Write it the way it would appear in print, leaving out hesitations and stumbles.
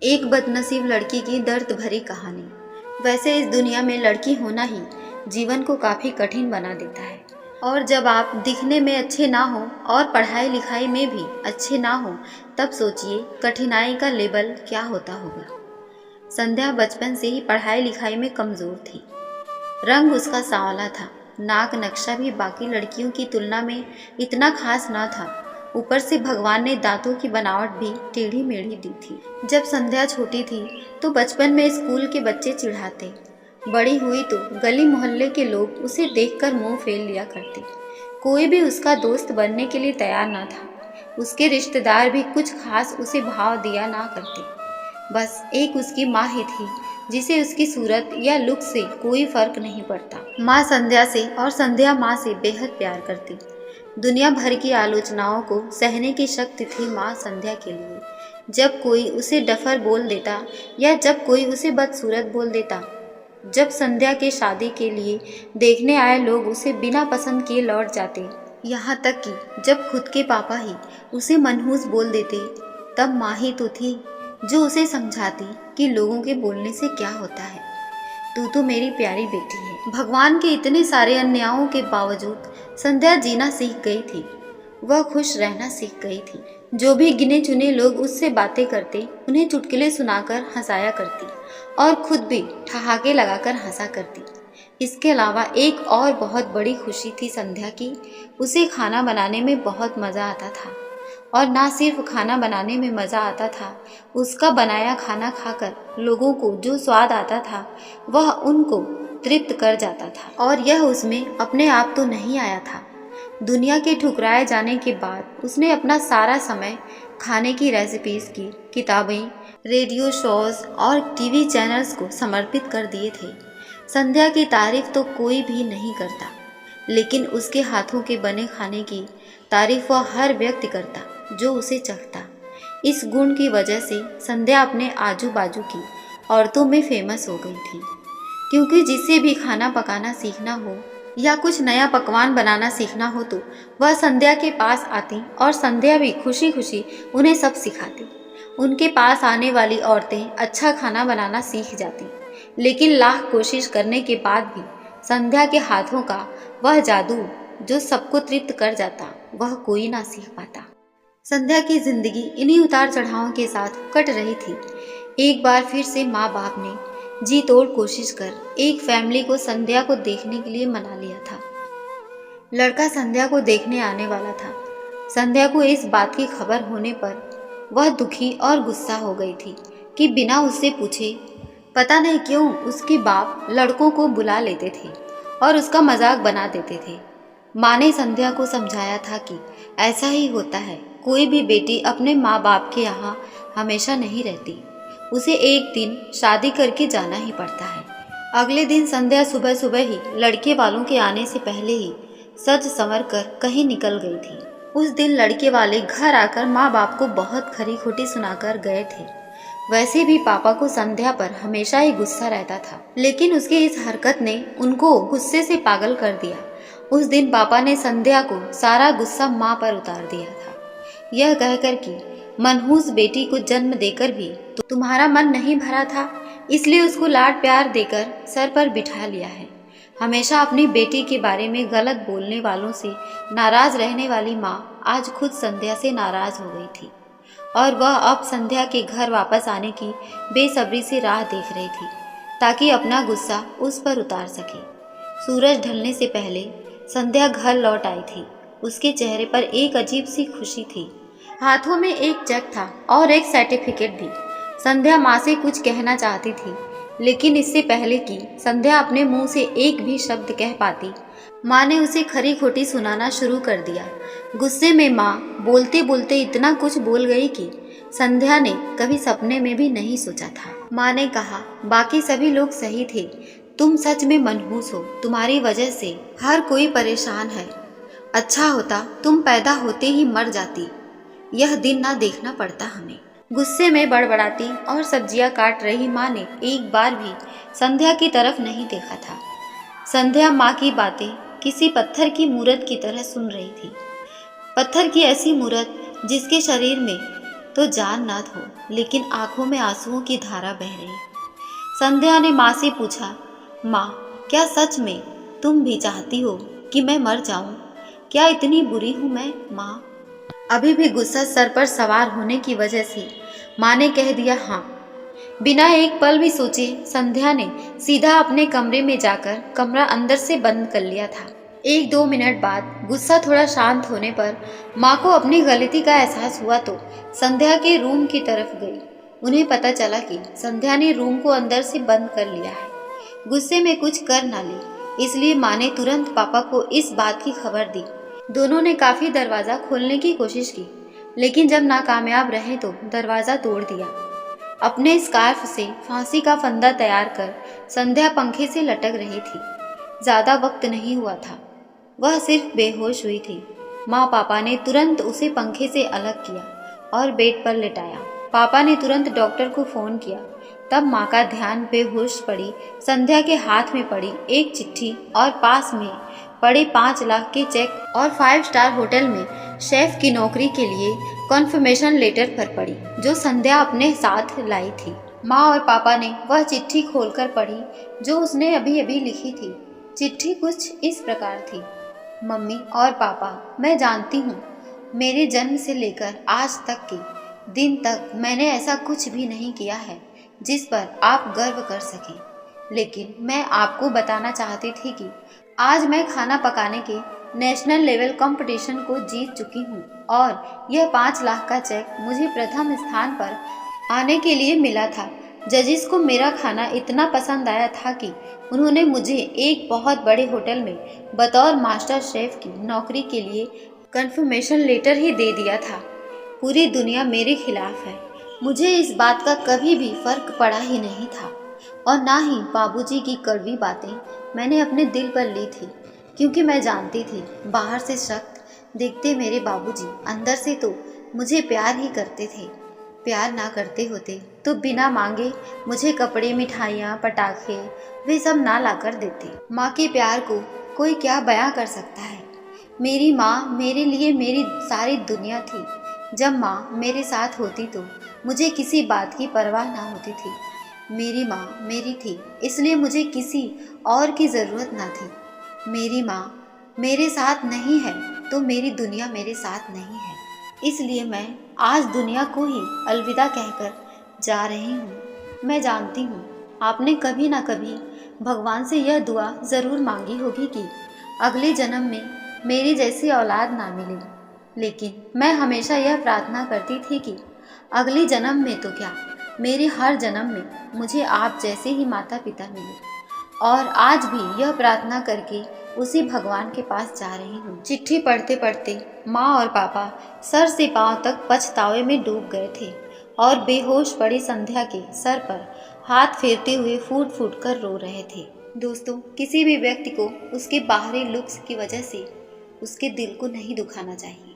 एक बदनसीब लड़की की दर्द भरी कहानी। वैसे इस दुनिया में लड़की होना ही जीवन को काफ़ी कठिन बना देता है। और जब आप दिखने में अच्छे ना हो और पढ़ाई लिखाई में भी अच्छे ना हो, तब सोचिए कठिनाई का लेबल क्या होता होगा। संध्या बचपन से ही पढ़ाई लिखाई में कमज़ोर थी। रंग उसका सांवला था, नाक नक्शा भी बाकी लड़कियों की तुलना में इतना खास ना था। ऊपर से भगवान ने दांतों की बनावट भी टेढ़ी मेढ़ी दी थी। जब संध्या छोटी थी तो बचपन में स्कूल के बच्चे चिढ़ाते, बड़ी हुई तो गली मोहल्ले के लोग उसे देखकर मुंह फेर लिया करते। कोई भी उसका दोस्त बनने के लिए तैयार ना था। उसके रिश्तेदार भी कुछ खास उसे भाव दिया ना करते। बस एक उसकी माँ ही थी जिसे उसकी सूरत या लुक से कोई फर्क नहीं पड़ता। माँ संध्या से और संध्या माँ से बेहद प्यार करती। दुनिया भर की आलोचनाओं को सहने की शक्ति थी माँ संध्या के लिए। जब कोई उसे डफर बोल देता या जब कोई उसे बदसूरत बोल देता, जब संध्या के शादी के लिए देखने आए लोग उसे बिना पसंद किए लौट जाते, यहाँ तक कि जब खुद के पापा ही उसे मनहूस बोल देते, तब माँ ही तो थी जो उसे समझाती कि लोगों के बोलने से क्या होता है, तू तो मेरी प्यारी बेटी है। भगवान के इतने सारे अन्यायों के बावजूद संध्या जीना सीख गई थी। वह खुश रहना सीख गई थी। जो भी गिने चुने लोग उससे बातें करते, उन्हें चुटकुले सुनाकर हंसाया करती और खुद भी ठहाके लगाकर हंसा करती। इसके अलावा एक और बहुत बड़ी खुशी थी संध्या की, उसे खाना बनाने में बहुत मज़ा आता था। और ना सिर्फ खाना बनाने में मज़ा आता था, उसका बनाया खाना खाकर लोगों को जो स्वाद आता था वह उनको तृप्त कर जाता था। और यह उसमें अपने आप तो नहीं आया था। दुनिया के ठुकराए जाने के बाद उसने अपना सारा समय खाने की रेसिपीज़ की किताबें, रेडियो शोज़ और टीवी चैनल्स को समर्पित कर दिए थे। संध्या की तारीफ तो कोई भी नहीं करता, लेकिन उसके हाथों के बने खाने की तारीफ वह हर व्यक्ति करता जो उसे चखता। इस गुण की वजह से संध्या अपने आजू बाजू की औरतों में फेमस हो गई थी, क्योंकि जिसे भी खाना पकाना सीखना हो या कुछ नया पकवान बनाना सीखना हो तो वह संध्या के पास आती और संध्या भी खुशी खुशी उन्हें सब सिखाती। उनके पास आने वाली औरतें अच्छा खाना बनाना सीख जाती, लेकिन लाख कोशिश करने के बाद भी संध्या के हाथों का वह जादू जो सबको तृप्त कर जाता, वह कोई ना सीख पाता। संध्या की जिंदगी इन्हीं उतार चढ़ावों के साथ कट रही थी। एक बार फिर से माँ बाप ने जी तोड़ कोशिश कर एक फैमिली को संध्या को देखने के लिए मना लिया था। लड़का संध्या को देखने आने वाला था। संध्या को इस बात की खबर होने पर वह दुखी और गुस्सा हो गई थी कि बिना उससे पूछे पता नहीं क्यों उसके बाप लड़कों को बुला लेते थे और उसका मजाक बना देते थे। माँ ने संध्या को समझाया था कि ऐसा ही होता है, कोई भी बेटी अपने माँ बाप के यहाँ हमेशा नहीं रहती, उसे एक दिन शादी करके जाना ही पड़ता है। अगले दिन संध्या सुबह सुबह ही लड़के वालों के आने से पहले ही सज संवर कर कहीं निकल गई थी। उस दिन लड़के वाले घर आकर माँ बाप को बहुत खरी खोटी सुनाकर गए थे। वैसे भी पापा को संध्या पर हमेशा ही गुस्सा रहता था, लेकिन उसकी इस हरकत ने उनको गुस्से से पागल कर दिया। उस दिन पापा ने संध्या को सारा गुस्सा माँ पर उतार दिया था, यह कहकर कि मनहूस बेटी को जन्म देकर भी तो तुम्हारा मन नहीं भरा था, इसलिए उसको लाड प्यार देकर सर पर बिठा लिया है। हमेशा अपनी बेटी के बारे में गलत बोलने वालों से नाराज रहने वाली माँ आज खुद संध्या से नाराज हो गई थी और वह अब संध्या के घर वापस आने की बेसब्री से राह देख रही थी ताकि अपना गुस्सा उस पर उतार सके। सूरज ढलने से पहले संध्या घर लौट आई थी। उसके चेहरे पर एक अजीब सी खुशी थी। हाथों में एक चेक था और एक सर्टिफिकेट भी। संध्या माँ से कुछ कहना चाहती थी, लेकिन इससे पहले कि संध्या अपने मुंह से एक भी शब्द कह पाती, माँ ने उसे खरी खोटी सुनाना शुरू कर दिया। गुस्से में माँ बोलते बोलते इतना कुछ बोल गई कि संध्या ने कभी सपने में भी नहीं सोचा था। माँ ने कहा, बाकी सभी लोग सही थे, तुम सच में मनहूस हो, तुम्हारी वजह से हर कोई परेशान है। अच्छा होता तुम पैदा होते ही मर जाती, यह दिन ना देखना पड़ता हमें। गुस्से में बड़बड़ाती और सब्जियां काट रही माँ ने एक बार भी संध्या की तरफ नहीं देखा था। संध्या माँ की बातें किसी पत्थर की मूरत की तरह सुन रही थी। पत्थर की ऐसी मूरत जिसके शरीर में तो जान ना हो, लेकिन आंखों में आंसुओं की धारा बह रही। संध्या ने माँ से पूछा, माँ, क्या सच में तुम भी चाहती हो कि मैं मर जाऊं? क्या इतनी बुरी हूं मैं माँ? अभी भी गुस्सा सर पर सवार होने की वजह से माँ ने कह दिया हाँ। बिना एक पल भी सोचे संध्या ने सीधा अपने कमरे में जाकर कमरा अंदर से बंद कर लिया था। 1-2 मिनट बाद गुस्सा थोड़ा शांत होने पर माँ को अपनी गलती का एहसास हुआ तो संध्या के रूम की तरफ गई। उन्हें पता चला कि संध्या ने रूम को अंदर से बंद कर लिया है, गुस्से में कुछ कर ना ले, इसलिए माँ ने तुरंत पापा को इस बात की खबर दी। दोनों ने काफी दरवाजा खोलने की कोशिश की, लेकिन जब नाकामयाब रहे तो दरवाजा तोड़ दिया। अपने स्कार्फ से फांसी का फंदा तैयार कर संध्या पंखे से लटक रही थी। ज्यादा वक्त नहीं हुआ था, वह सिर्फ बेहोश हुई थी। माँ पापा ने तुरंत उसे पंखे से अलग किया और बेड पर लिटाया। पापा ने तुरंत डॉक्टर को फोन किया। तब माँ का ध्यान बेहोश पड़ी संध्या के हाथ में पड़ी एक चिट्ठी और पास में पड़े 5 लाख के चेक और 5 स्टार होटल में शेफ की नौकरी के लिए कन्फर्मेशन लेटर पर पड़ी, जो संध्या अपने साथ लाई थी। माँ और पापा ने वह चिट्ठी खोलकर पढ़ी जो उसने अभी अभी लिखी थी। चिट्ठी कुछ इस प्रकार थी, मम्मी और पापा, मैं जानती हूँ मेरे जन्म से लेकर आज तक के दिन तक मैंने ऐसा कुछ भी नहीं किया है जिस पर आप गर्व कर सकें, लेकिन मैं आपको बताना चाहती थी कि आज मैं खाना पकाने के नेशनल लेवल कंपटीशन को जीत चुकी हूँ और यह 5 लाख का चेक मुझे प्रथम स्थान पर आने के लिए मिला था। जजिस को मेरा खाना इतना पसंद आया था कि उन्होंने मुझे एक बहुत बड़े होटल में बतौर मास्टर शेफ की नौकरी के लिए कन्फर्मेशन लेटर ही दे दिया था। पूरी दुनिया मेरे खिलाफ है। मुझे इस बात का कभी भी फर्क पड़ा ही नहीं था और ना ही बाबूजी की कड़वी बातें मैंने अपने दिल पर ली थी, क्योंकि मैं जानती थी बाहर से सख्त दिखते मेरे बाबूजी अंदर से तो मुझे प्यार ही करते थे। प्यार ना करते होते तो बिना मांगे मुझे कपड़े, मिठाइयाँ, पटाखे वे सब ना ला कर देते। माँ के प्यार को कोई क्या बयां कर सकता है। मेरी माँ मेरे लिए मेरी सारी दुनिया थी। जब माँ मेरे साथ होती तो मुझे किसी बात की परवाह ना होती थी। मेरी माँ मेरी थी, इसलिए मुझे किसी और की ज़रूरत ना थी। मेरी माँ मेरे साथ नहीं है तो मेरी दुनिया मेरे साथ नहीं है, इसलिए मैं आज दुनिया को ही अलविदा कहकर जा रही हूँ। मैं जानती हूँ आपने कभी ना कभी भगवान से यह दुआ ज़रूर मांगी होगी कि अगले जन्म में मेरी जैसी औलाद ना मिले, लेकिन मैं हमेशा यह प्रार्थना करती थी कि अगले जन्म में तो क्या, मेरे हर जन्म में मुझे आप जैसे ही माता पिता मिले। और आज भी यह प्रार्थना करके उसी भगवान के पास जा रही हूँ। चिट्ठी पढ़ते पढ़ते माँ और पापा सर से पांव तक पछतावे में डूब गए थे और बेहोश पड़ी संध्या के सर पर हाथ फेरते हुए फूट फूट कर रो रहे थे। दोस्तों, किसी भी व्यक्ति को उसके बाहरी लुक्स की वजह से उसके दिल को नहीं दुखाना चाहिए।